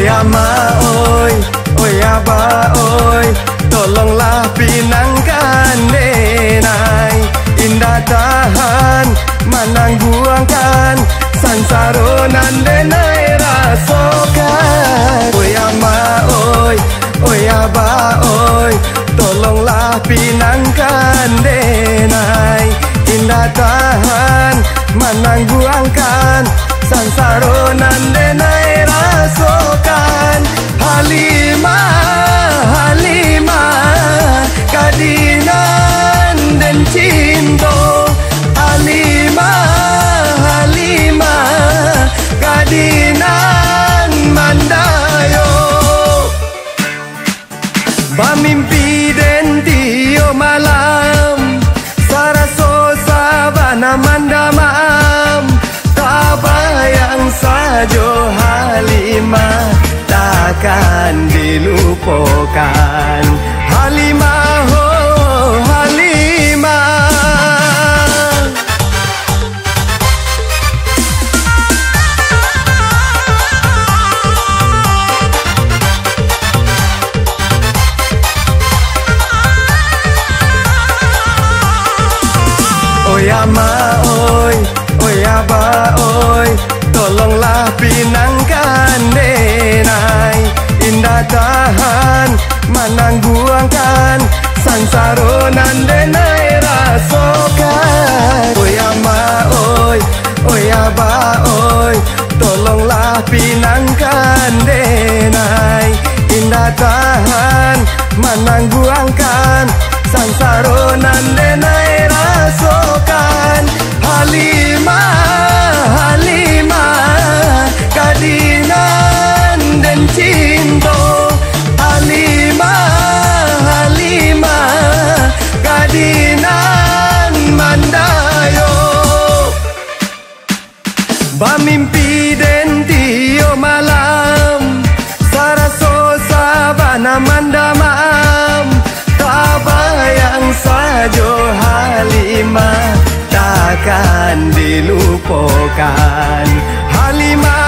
Oi ama oi, oi aba oi, tolonglah pinangkan denai. Indah tahan, manangguangkan, sansaronan denai rasokan. Oi ama oi, oi aba oi, tolonglah pinangkan denai. Indah tahan, manangguangkan, sansaronan denai rasokan. Halimah, Halimah, kadinan dan cinta. Halimah, Halimah, kadinan mandayo. Bamimpi den tio malam, saraso sabana mandamam. Tak bayang sajo Halimah takkan dilupakan. Halimah, oh Halimah. Oi ama oi, oi aba oi, tolonglah pinangkan denai. Indah tahan, manangguangkan, sansaronan denai rasokan. Oi ama oi, oi aba oi, tolonglah pinangkan denai. Indah tahan, manangguangkan, sansaronan denai rasokan. Halimah, Halimah, kadinan dan cinta. Halimah, Halimah, kadinan mandayo. Bamimpi den tio malam, saraso sabana mandamam. Tak bayang sajo Halimah takkan dilupakan. Halimah,